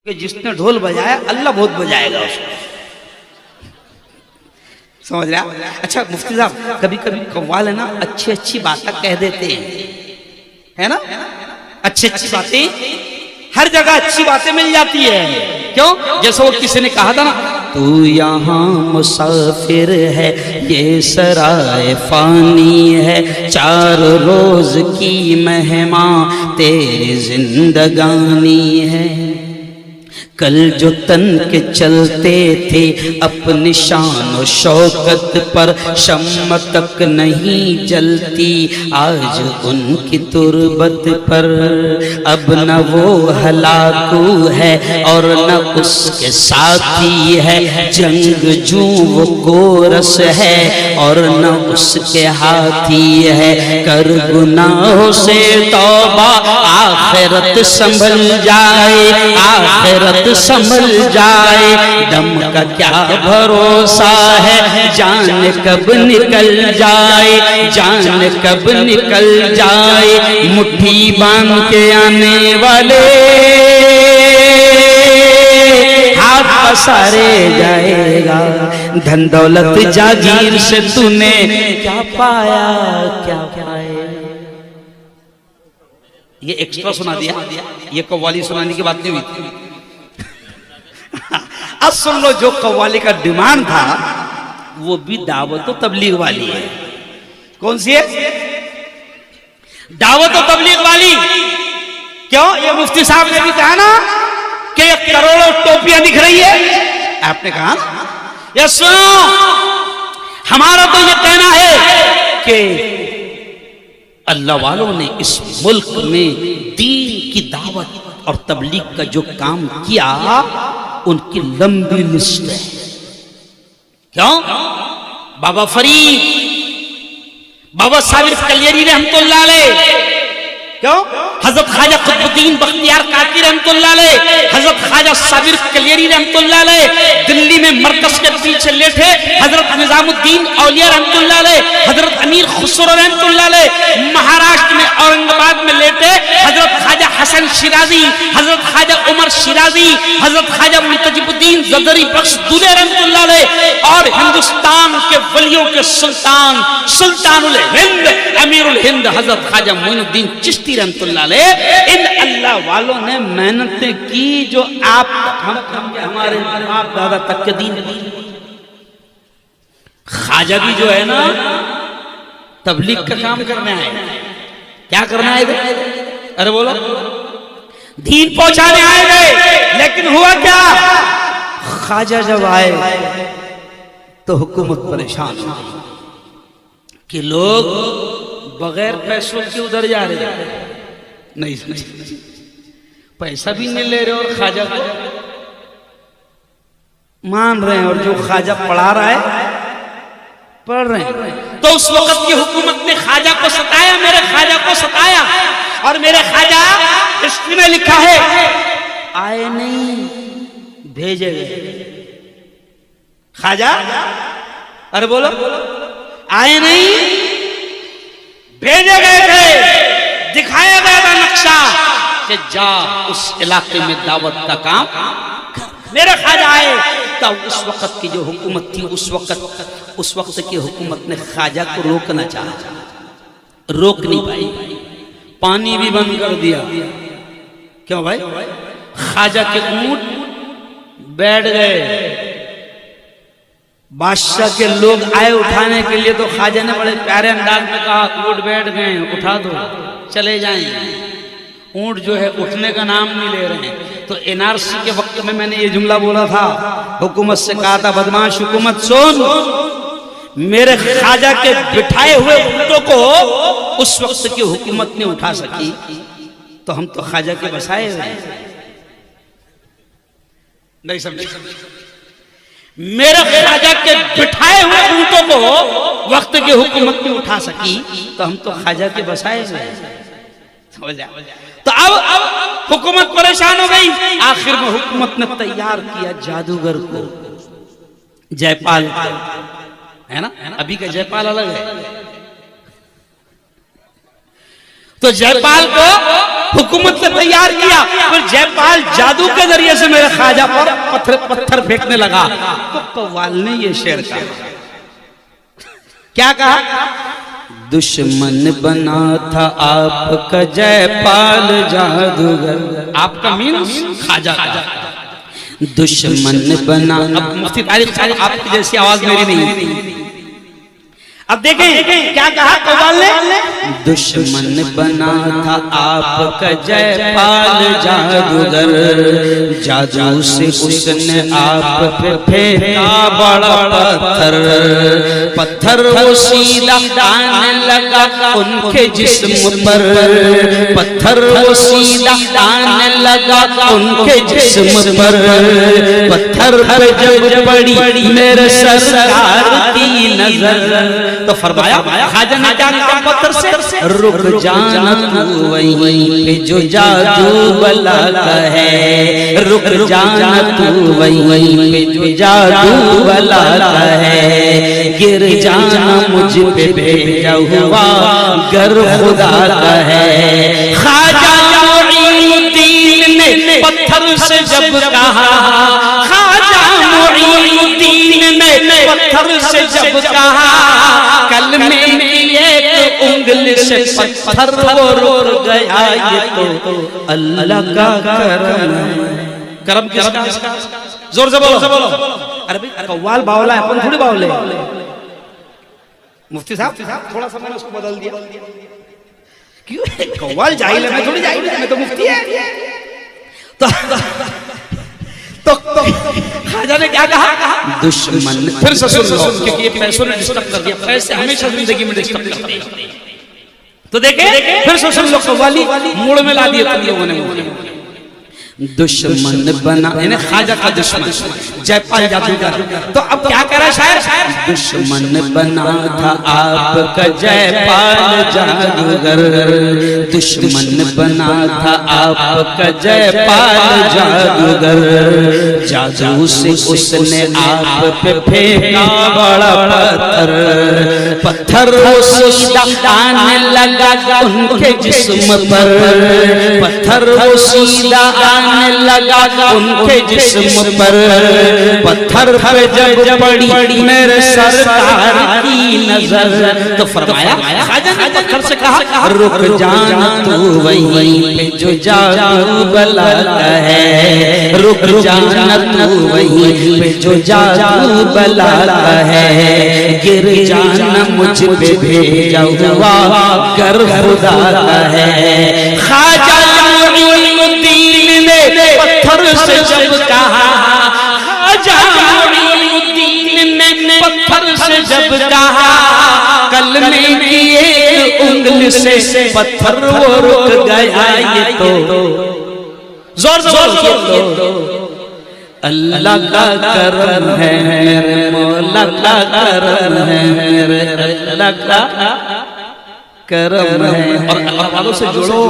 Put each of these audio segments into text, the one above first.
कि जिसने ढोल बजाया अल्लाह बहुत बजाएगा उसको। समझ रहे आप? अच्छा मुफ्ती साहब, कभी कभी कव्वाल है ना अच्छी अच्छी बातें कह देते हैं, है ना? अच्छी अच्छी बातें, हर जगह अच्छी बातें मिल जाती है। क्यों? जैसे वो किसी ने कहा था ना, तू यहाँ मुसाफिर है, ये सराय फानी है, 4 रोज की मेहमा तेरी जिंदगानी है। कल जो तन के चलते थे अपनी शान और शौकत पर, शम्म तक नहीं जलती आज उनकी तुरबत पर। अब न वो हलाकू है और न उसके साथी है, जंगजू वो गोरस है और न उसके हाथी है। कर गुनाहों से तौबा आखिरत संभल जाए, आखिरत संभल जाए। दम का क्या भरोसा है, जान कब निकल जाए, जान कब निकल जाए। मुट्ठी बांध के आने वाले हाथ पसारे जाएगा। धन दौलत जागीर से तूने क्या पाया, क्या पाया। ये एक्स्ट्रा सुना दिया, ये कव्वाली सुनाने की बात नहीं हुई थी। अब सुन लो, जो कव्वाली का डिमांड था वो भी दावत और तबलीग वाली है। कौन सी है? दावत और तबलीग वाली। क्यों? ये मुफ्ती साहब ने भी कहा ना कि करोड़ों टोपियां दिख रही है। आपने कहा ये सुनो, हमारा तो ये कहना है कि अल्लाह वालों ने इस मुल्क में दीन की दावत और तबलीग का जो काम किया उनकी लंबी लिस्ट है। क्यों? बाबा फरीद, बाबा साबिर कलियरी रहमतुल्लाह अलैह, क्यों? हजरत ख्वाजा कुतुबुद्दीन बख्तियार काकी रहमतुल्लाह अलैह, हजरत ख्वाजा साबिर कलियरी रहमतुल्लाह अलैह, दिल्ली में मरकज के पीछे लेटे हजरत निजामुद्दीन औलिया रहमतुल्लाह अलैह, हजरत अमीर खुसरो रहमतुल्लाह अलैह, महाराष्ट्र में औरंगाबाद में लेटे हजरत ख्वाजा हसन शिराजी, हजरत ख्वाजा उमर शिराजी, हजरत ख्वाजा मुंतजिबुद्दीन ज़दरी बख्श दुले रहमतुल्लाह अलैह, और हिंदुस्तान के वलियों के सुल्तान, सुल्तानुल हिंद, अमीरुल हिंद हजरत ख्वाजा मोइनुद्दीन चिश्ती रहमतुल्लाह अलैह। इन अल्लाह वालों ने मेहनतें की जो आप हमारे बाप दादा तक के दीन। ख्वाजा भी जो है ना तबलीग का काम करने आए। क्या करना है? अरे बोलो, दीन पहुंचाने आए गए। लेकिन हुआ क्या? ख्वाजा जब आए तो हुकूमत परेशान हो कि लोग बगैर पैसों के उधर जा रहे हैं। नहीं, पैसा भी नहीं ले रहे और ख्वाजा को मान रहे हैं, और जो ख्वाजा पढ़ा रहा है पढ़ रहे हैं। तो उस वक्त की हुकूमत ने ख्वाजा को सताया, मेरे ख्वाजा को सताया, और मेरे ख्वाजा हिस्ट्री में लिखा है आए नहीं, भेजे गए। ख्वाजा, अरे बोलो, आए नहीं, भेजे गए थे। दिखाया गया था नक्शा कि जा उस इलाके में दावत का काम कर। मेरे ख्वाजा आए तब उस वक्त की जो हुकूमत थी, उस वक्त की हुकूमत ने ख्वाजा को रोकना चाहा, रोक नहीं पाई। पानी भी बंद कर दिया। क्यों भाई? ख्वाजा के ऊंट बैठ गए। बादशाह के लोग आए उठाने के लिए, तो ख्वाजा ने बड़े प्यारे अंदाज में कहा ऊंट बैठ गए, उठा दो, चले जाएं। ऊंट जो है उठने का नाम नहीं ले रहे हैं। तो एनआरसी के वक्त में मैंने ये जुमला बोला था, हुकूमत से कहा था, बदमाश हुकूमत सुन, मेरे ख्वाजा के बिठाए हुए ऊंटों को उस वक्त की हुकूमत ने उठा सकी, तो हम तो ख्वाजा के बसाए हुए नहीं समझे। मेरे ख्वाजा के बिठाए हुए ऊंटों को वक्त की हुकूमत ने उठा सकी, तो हम तो ख्वाजा के बसाए हुए। समझ जा? तो अब हुकूमत परेशान हो गई। आखिर में हुकूमत ने तैयार किया जादूगर को, जयपाल, है ना? अभी का जयपाल अलग है। तो जयपाल को हुकूमत ने तैयार किया, फिर जयपाल जादू के जरिए से मेरे ख्वाजा पर पत्थर फेंकने लगा। तो कव्वाल ने ये शेर कहा, क्या कहा? दुश्मन बना था आपका जयपाल जादूगर। आपका मीन्स ख्वाजा का। दुश्मन बना, अब मुफ्ती तारिक साहब आपकी जैसी आवाज मेरी नहीं। अब देखें क्या कहा कव्वाल ने? दुश्मन बना था आपका जयपाल जादूगर, जादू से उसने आप पे फेंका बड़ा पत्थर, पत्थर वो सीधा आने लगा उनके जिस्म पर, पत्थर वो सीधा आने लगा उनके जिस्म पर, पत्थर पे जब पड़ी मेरे सरकार की नजर। तो फरमाया ख्वाजा ने क्या कहा पत्थर से? रुक जाना तू वहीं पे जो जादू वाला है, रुक जाना तू वहीं पे जो जादू वाला है, गिर जाना मुझ पे भेजा हुआ गर खुदा का है। ख्वाजा मुईनुद्दीन ने पत्थर से जब कहा, ख्वाजा मुईनुद्दीन ने पत्थर से जब कहा, कलमे की एक उंगली से पत्थर वो रुक गया। ये तो अल्लाह का करम है। करम किसका? जोर से बोलो। अरे भाई कव्वाल बावला है, अपन थोड़ी बावले। मुफ्ती साहब थोड़ा सा मैंने उसको बदल दिया। क्यों? कव्वाल जाहिल है, मैं थोड़ी जाहिल है, मैं तो मुफ्ती है। तो ख्वाजा ने क्या कहा? दुश्मन, फिर से सुन लो क्योंकि ये पैसों ने डिस्टर्ब कर दिया। पैसे हमेशा जिंदगी में डिस्टर्ब करते हैं। तो देखे फिर से सुन लो, कव्वाली मूड में ला दिया तुम लोगों ने। दुश्मन बना, यानी ख्वाजा का दुश्मन जयपाल जादूगर। तो अब क्या करा शायर? दुश्मन बना था आपका जयपाल जादूगर, दुश्मन बना था आपका जयपाल जादूगर, जादू से उसने आप पे फेंका बड़ा पत्थर, पत्थर वो सीधा आने लगा उनके जिस्म पर, पत्थर वो सीधा आने लगा उनके जिस्म पर, पत्थर पे जब पड़ी मेरे सरकार की नजर। तो फरमाया ख्वाजा ने पत्थर से कहा, रुक जाना तू वहीं पे जो जादू वाला है, रुक जाना तू वहीं पे जो जादू वाला है, गिर जाना मुझ पे भेजा हुआ गर खुदा का है। ख्वाजा मुईनुद्दीन ने पत्थर से जब कहा, ख्वाजा मुईनुद्दीन ने पत्थर से जब कहा, कलमे की एक उंगली से पत्थर वो रुक गया। ये तो जोर से अल्लाह का करम है, मेरे मौला का करम है, मेरे अल्लाह का करम है। और अल्लाह वालों से जुड़ो,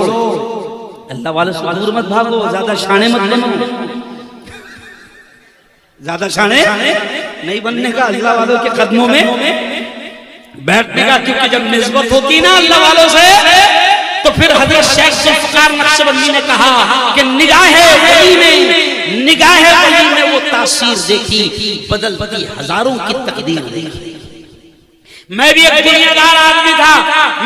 अल्लाह वालों से दूर मत भागो, ज्यादा शाने मत बनो, ज्यादा शाने नहीं बनने का, अल्लाह वालों के कदमों में बैठने का। क्योंकि जब निस्बत होती ना अल्लाह वालों से, तो फिर हजरत शेख जुल्फ़िकार नक्शबंदी ने कहा कि निगाहे वली ने वो तासीर देखी, बदलती हजारों की तकदीर देखी। मैं भी एक दुनियादार आदमी था,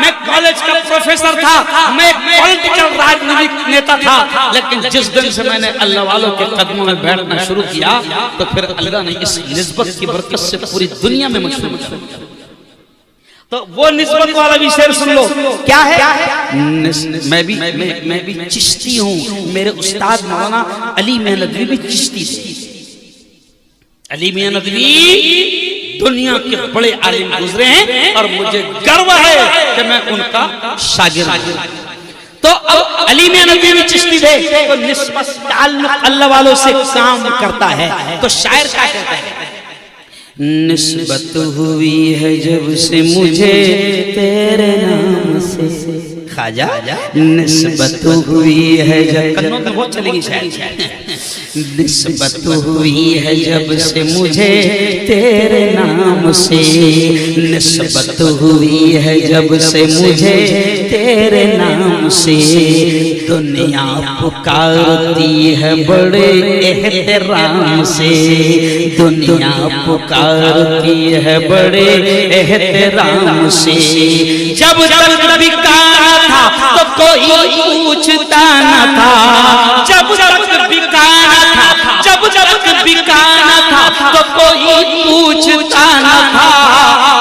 मैं कॉलेज का प्रोफेसर था, मैं एक पॉलिटिकल राजनीतिक नेता था, लेकिन जिस दिन से मैंने अल्लाह वालों के कदमों में बैठना शुरू किया, तो फिर अल्लाह ने इस निस्बत की बरकत से पूरी दुनिया में मशहूर किया। तो वो निस्बत वाला भी शेर सुन लो, क्या है? मैं भी चिश्ती हूँ, मेरे उस्ताद मौलाना अली मियां नदवी भी चिश्ती थे। अली मियां नदवी दुनिया के बड़े आलिम गुजरे हैं और मुझे गर्व है कि मैं उनका शागिर्द हूं। तो अब अली मियां नदवी भी चिश्ती थे, तो निस्बत ताल्लुक अल्लाह वालों से काम करता है। तो शायर क्या कहता है? निस्बत हुई है जब से मुझे तेरे नाम से, ख्वाजा निस्बत हुई है जब, कन्नों में बहुत चलेगी शायद, निस्बत हुई है जब से मुझे तेरे नाम से, निस्बत हुई है जब से मुझे तेरे नाम से, दुनिया पुकारती है बड़े एहतराम से, दुनिया पुकारती है बड़े एहतराम से। जब तक बिकाना था तो कोई पूछता न था, जब तक बिकाना था, जब तक बिकाना था तो कोई पूछता न था।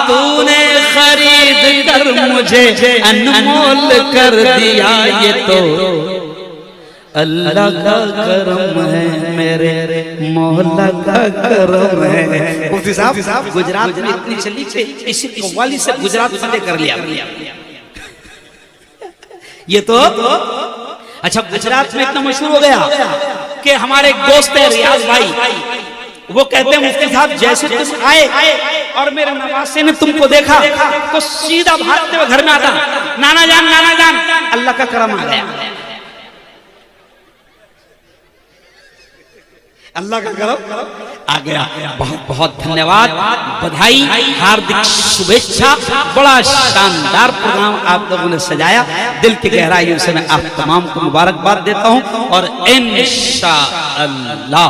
तूने खरीद कर मुझे अनमोल कर दिया, ये तो अल्लाह का करम है, मेरे मौला का करम है। मुफ्ती साहब गुजरात में इतनी चली कि इसी कव्वाली से गुजरात फतेह कर लिया। ये तो अच्छा गुजरात में इतना मशहूर हो गया कि हमारे एक दोस्त है रियाज भाई, वो कहते हैं मुफ्ती साहब जैसे तुम आए और मेरे नवासे ने तुमको देखा तो सीधा भागते हुए घर में आता, नाना जान अल्लाह का करम आ गया, अल्लाह का करम आ गया। बहुत बहुत धन्यवाद, बधाई, हार्दिक शुभेच्छा। बड़ा शानदार प्रोग्राम आप लोगों ने सजाया, दिल की गहराइयों से मैं आप तमाम को मुबारकबाद देता हूं और इंशाअल्लाह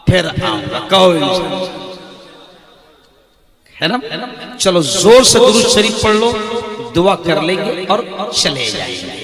फिर आऊंगा, है ना। चलो जोर से दुरूद शरीफ पढ़ लो, दुआ कर लेंगे और चले जाएंगे।